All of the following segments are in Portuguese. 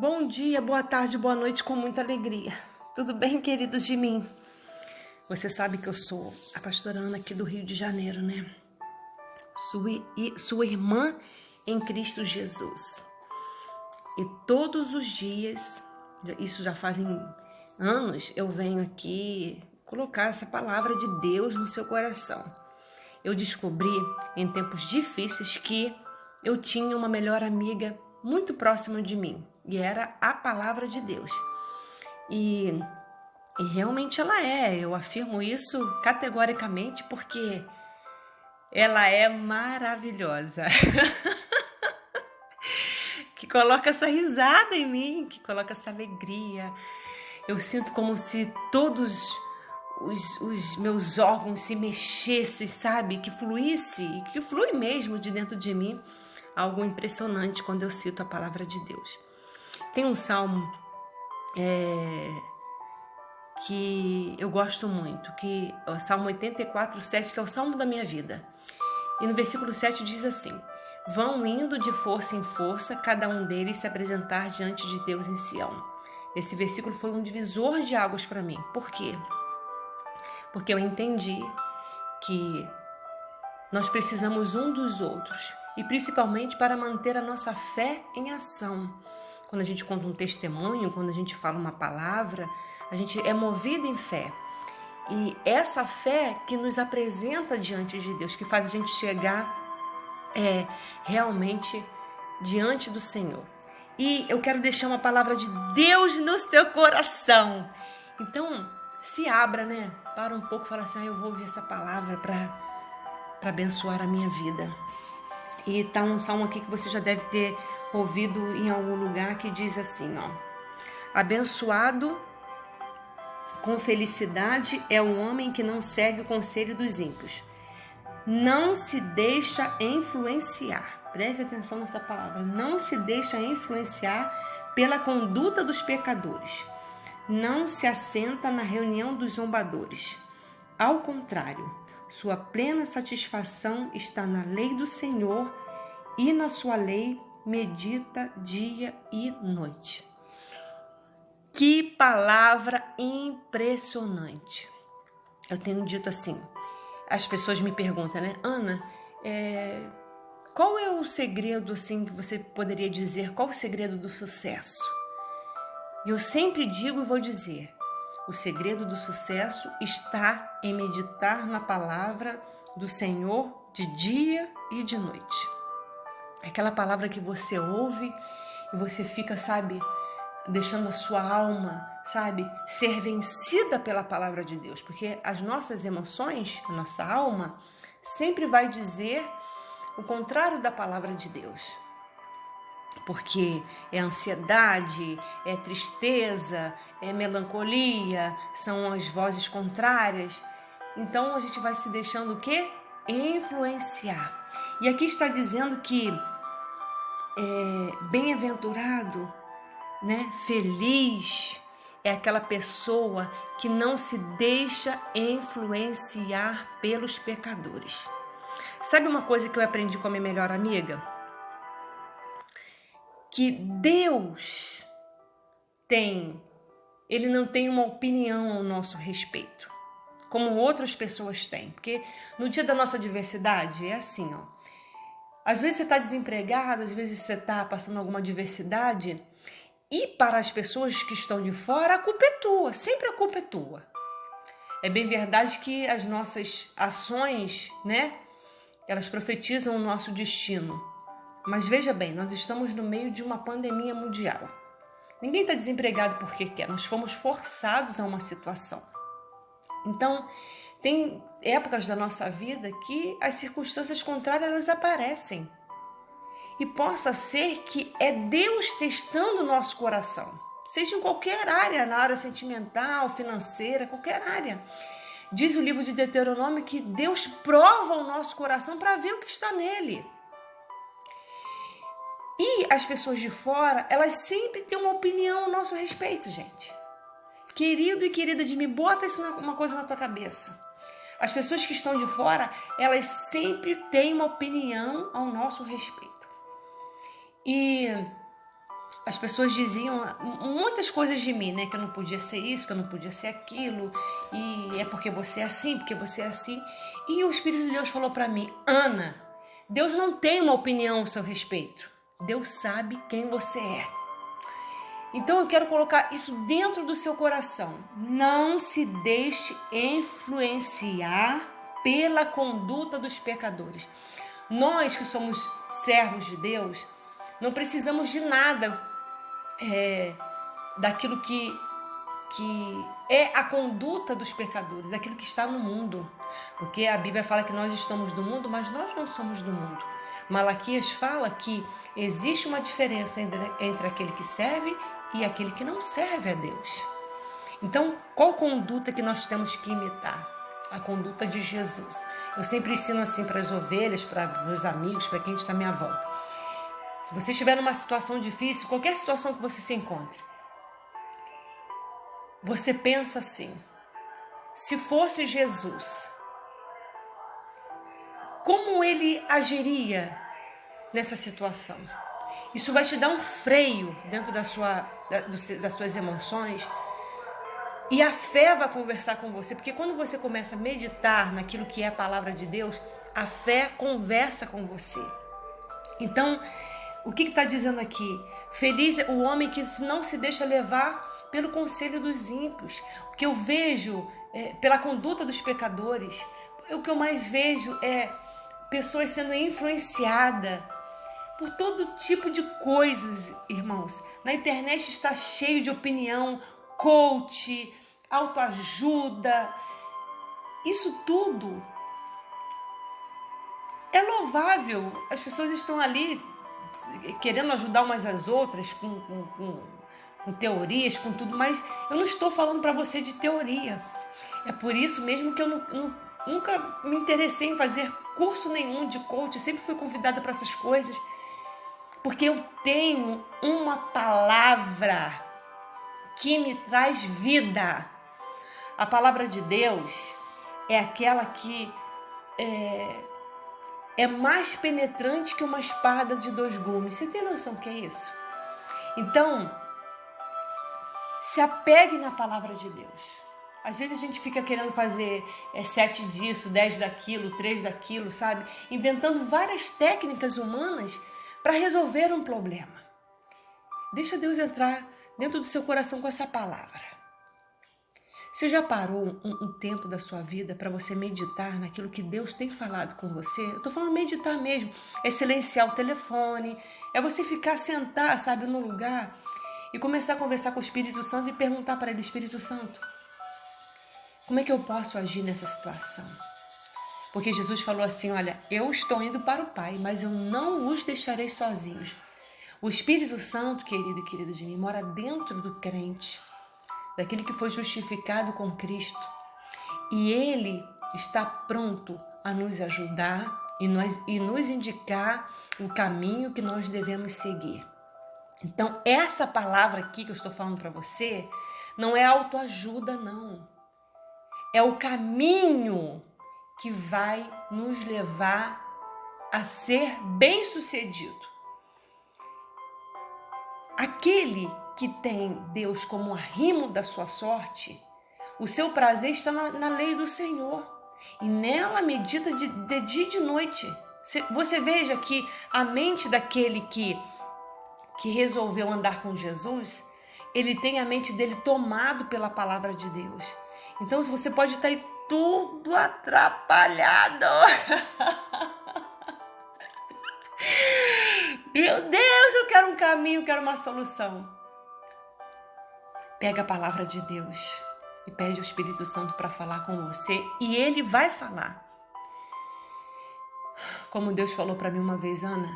Bom dia, boa tarde, boa noite, com muita alegria. Tudo bem, queridos de mim? Você sabe que eu sou a pastora Ana aqui do Rio de Janeiro, né? Sua irmã em Cristo Jesus. E todos os dias, isso já fazem anos, eu venho aqui colocar essa palavra de Deus no seu coração. Eu descobri em tempos difíceis que eu tinha uma melhor amiga muito próxima de mim, e era a palavra de Deus. E realmente ela é, eu afirmo isso categoricamente porque ela é maravilhosa. Que coloca essa risada em mim, que coloca essa alegria. Eu sinto como se todos os meus órgãos se mexessem, sabe? Que fluísse, e que flui mesmo de dentro de mim. Algo impressionante quando eu cito a palavra de Deus. Tem um salmo que eu gosto muito, que é o Salmo 84:7, que é o salmo da minha vida. E no versículo 7 diz assim: vão indo de força em força, cada um deles se apresentar diante de Deus em Sião. Esse versículo foi um divisor de águas para mim. Por quê? Porque eu entendi que nós precisamos um dos outros, e principalmente para manter a nossa fé em ação. Quando a gente conta um testemunho, quando a gente fala uma palavra, a gente é movido em fé. E essa fé que nos apresenta diante de Deus, que faz a gente chegar realmente diante do Senhor. E eu quero deixar uma palavra de Deus no seu coração. Então, se abra, né? Para um pouco e fala assim: eu vou ouvir essa palavra para abençoar a minha vida. E tá um salmo aqui que você já deve ter ouvido em algum lugar, que diz assim, ó: abençoado com felicidade é o homem que não segue o conselho dos ímpios, não se deixa influenciar. Preste atenção nessa palavra: não se deixa influenciar pela conduta dos pecadores, não se assenta na reunião dos zombadores. Ao contrário, sua plena satisfação está na lei do Senhor, e na sua lei medita dia e noite. Que palavra impressionante! Eu tenho dito assim, as pessoas me perguntam, né? Ana, qual é o segredo, assim, que você poderia dizer? Qual o segredo do sucesso? E eu sempre digo e vou dizer: o segredo do sucesso está em meditar na palavra do Senhor de dia e de noite. Aquela palavra que você ouve e você fica, sabe, deixando a sua alma, sabe, ser vencida pela palavra de Deus. Porque as nossas emoções, a nossa alma, sempre vai dizer o contrário da palavra de Deus. Porque é ansiedade, é tristeza, é melancolia, são as vozes contrárias. Então a gente vai se deixando o quê? Influenciar. E aqui está dizendo que bem-aventurado, né? Feliz é aquela pessoa que não se deixa influenciar pelos pecadores. Sabe uma coisa que eu aprendi com a minha melhor amiga? Que Deus Ele não tem uma opinião ao nosso respeito, como outras pessoas têm. Porque no dia da nossa adversidade é assim, ó. Às vezes você está desempregado, às vezes você está passando alguma adversidade, e para as pessoas que estão de fora, a culpa é tua, sempre a culpa é tua. É bem verdade que as nossas ações, né, elas profetizam o nosso destino. Mas veja bem, nós estamos no meio de uma pandemia mundial. Ninguém está desempregado porque quer, nós fomos forçados a uma situação. Então, tem épocas da nossa vida que as circunstâncias contrárias elas aparecem. E possa ser que é Deus testando o nosso coração, seja em qualquer área, na área sentimental, financeira, qualquer área. Diz o livro de Deuteronômio que Deus prova o nosso coração para ver o que está nele. E as pessoas de fora, elas sempre têm uma opinião a nosso respeito, gente. Querido e querida de mim, bota isso uma coisa na tua cabeça. As pessoas que estão de fora, elas sempre têm uma opinião ao nosso respeito. E as pessoas diziam muitas coisas de mim, né? Que eu não podia ser isso, que eu não podia ser aquilo, e é porque você é assim, porque você é assim. E o Espírito de Deus falou para mim: Ana, Deus não tem uma opinião ao seu respeito. Deus sabe quem você é. Então eu quero colocar isso dentro do seu coração. Não se deixe influenciar pela conduta dos pecadores. Nós que somos servos de Deus, não precisamos de nada daquilo que é a conduta dos pecadores, daquilo que está no mundo. Porque a Bíblia fala que nós estamos do mundo, mas nós não somos do mundo. Malaquias fala que existe uma diferença entre aquele que serve e aquele que não serve a Deus. Então, qual conduta que nós temos que imitar? A conduta de Jesus. Eu sempre ensino assim para as ovelhas, para meus amigos, para quem está à minha volta. Se você estiver numa situação difícil, qualquer situação que você se encontre, você pensa assim: se fosse Jesus, como ele agiria nessa situação? Isso vai te dar um freio dentro das suas emoções, e a fé vai conversar com você, porque quando você começa a meditar naquilo que é a palavra de Deus, a fé conversa com você. Então, o que está dizendo aqui? Feliz é o homem que não se deixa levar pelo conselho dos ímpios. O que eu vejo pela conduta dos pecadores, o que eu mais vejo é pessoas sendo influenciadas por todo tipo de coisas, irmãos. Na internet está cheio de opinião, coach, autoajuda. Isso tudo é louvável. As pessoas estão ali querendo ajudar umas às outras com teorias, com tudo, mas eu não estou falando para você de teoria. É por isso mesmo que eu nunca me interessei em fazer curso nenhum de coach. Eu sempre fui convidada para essas coisas, porque eu tenho uma palavra que me traz vida. A palavra de Deus é aquela que é mais penetrante que uma espada de 2 gumes. Você tem noção do que é isso? Então, se apegue na palavra de Deus. Às vezes a gente fica querendo fazer 7 disso, 10 daquilo, 3 daquilo, sabe? Inventando várias técnicas humanas para resolver um problema. Deixa Deus entrar dentro do seu coração com essa palavra. Você já parou um tempo da sua vida para você meditar naquilo que Deus tem falado com você? Eu estou falando meditar mesmo. É silenciar o telefone, é você ficar sentar, sabe, num lugar e começar a conversar com o Espírito Santo e perguntar para ele: Espírito Santo, como é que eu posso agir nessa situação? Porque Jesus falou assim: olha, eu estou indo para o Pai, mas eu não vos deixarei sozinhos. O Espírito Santo, querido e querida de mim, mora dentro do crente, daquele que foi justificado com Cristo. E ele está pronto a nos ajudar e nos indicar o caminho que nós devemos seguir. Então, essa palavra aqui que eu estou falando para você não é autoajuda, não. É o caminho que vai nos levar a ser bem-sucedido. Aquele que tem Deus como arrimo da sua sorte, o seu prazer está na lei do Senhor. E nela medita de dia e de noite. Você veja que a mente daquele que resolveu andar com Jesus, ele tem a mente dele tomado pela palavra de Deus. Então você pode estar aí tudo atrapalhado. Meu Deus, eu quero um caminho, eu quero uma solução. Pega a palavra de Deus e pede ao Espírito Santo para falar com você, e ele vai falar. Como Deus falou para mim uma vez: Ana,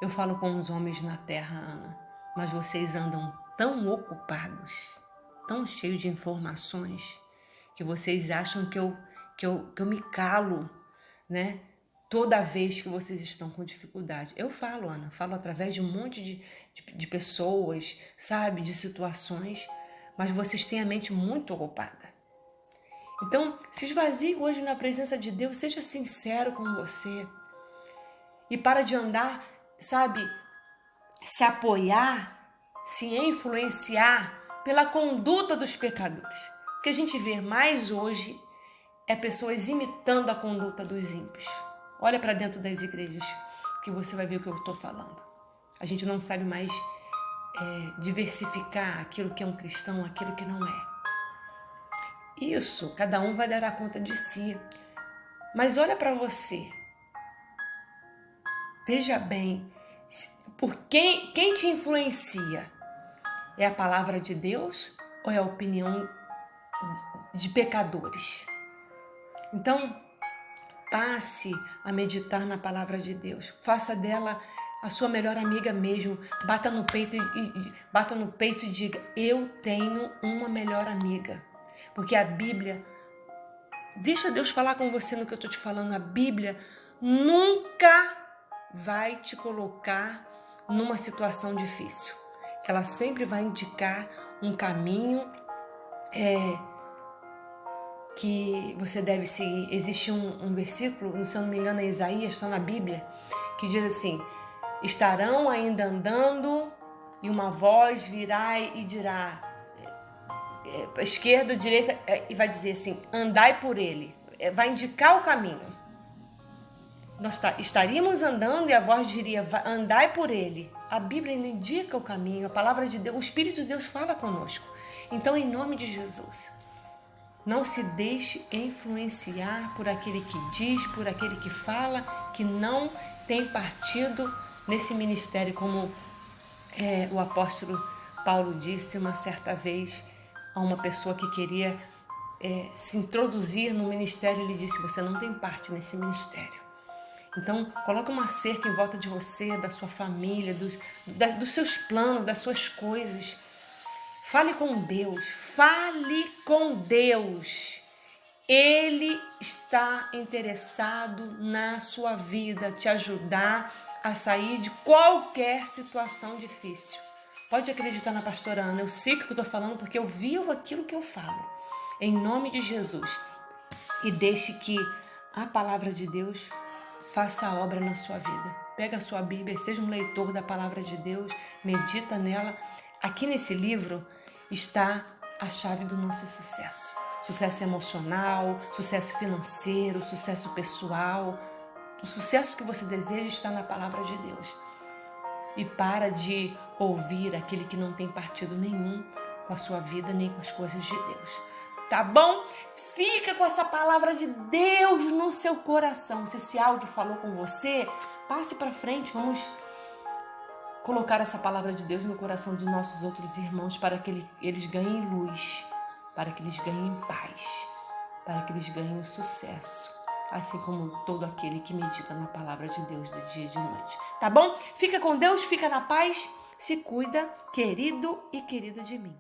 eu falo com os homens na terra, Ana, mas vocês andam tão ocupados, tão cheios de informações, que vocês acham que eu me calo, né? Toda vez que vocês estão com dificuldade. Eu falo, Ana, falo através de um monte de pessoas, sabe, de situações, mas vocês têm a mente muito ocupada. Então, se esvazie hoje na presença de Deus, seja sincero com você e para de andar, sabe, se apoiar se influenciar pela conduta dos pecadores. O que a gente vê mais hoje é pessoas imitando a conduta dos ímpios. Olha para dentro das igrejas que você vai ver o que eu estou falando. A gente não sabe mais diversificar aquilo que é um cristão, aquilo que não é. Isso, cada um vai dar conta de si. Mas olha para você. Veja bem, por quem te influencia? É a palavra de Deus ou é a opinião de pecadores? Então, passe a meditar na palavra de Deus. Faça dela a sua melhor amiga mesmo. Bata no peito e diga: eu tenho uma melhor amiga. Porque a Bíblia, deixa Deus falar com você no que eu estou te falando, a Bíblia nunca vai te colocar numa situação difícil. Ela sempre vai indicar um caminho que você deve seguir. Existe um versículo, se eu não me engano é Isaías, está na Bíblia, que diz assim: estarão ainda andando e uma voz virá e dirá, esquerda, direita, e vai dizer assim: andai por ele, vai indicar o caminho. Nós estaríamos andando e a voz diria: andai por ele. A Bíblia ainda indica o caminho, a palavra de Deus, o Espírito de Deus fala conosco. Então, em nome de Jesus, não se deixe influenciar por aquele que diz, por aquele que fala, que não tem partido nesse ministério, como o apóstolo Paulo disse uma certa vez a uma pessoa que queria se introduzir no ministério. Ele disse: você não tem parte nesse ministério. Então, coloque uma cerca em volta de você, da sua família, dos seus planos, das suas coisas. Fale com Deus, fale com Deus. Ele está interessado na sua vida, te ajudar a sair de qualquer situação difícil. Pode acreditar na pastora Ana, eu sei o que eu estou falando porque eu vivo aquilo que eu falo. Em nome de Jesus. E deixe que a palavra de Deus faça a obra na sua vida. Pega a sua Bíblia, seja um leitor da palavra de Deus, medita nela. Aqui nesse livro está a chave do nosso sucesso. Sucesso emocional, sucesso financeiro, sucesso pessoal. O sucesso que você deseja está na palavra de Deus. E para de ouvir aquele que não tem partido nenhum com a sua vida, nem com as coisas de Deus. Tá bom? Fica com essa palavra de Deus no seu coração. Se esse áudio falou com você, passe para frente. Vamos colocar essa palavra de Deus no coração dos nossos outros irmãos para que eles ganhem luz, para que eles ganhem paz, para que eles ganhem sucesso, assim como todo aquele que medita na palavra de Deus de dia e de noite. Tá bom? Fica com Deus, fica na paz, se cuida, querido e querida de mim.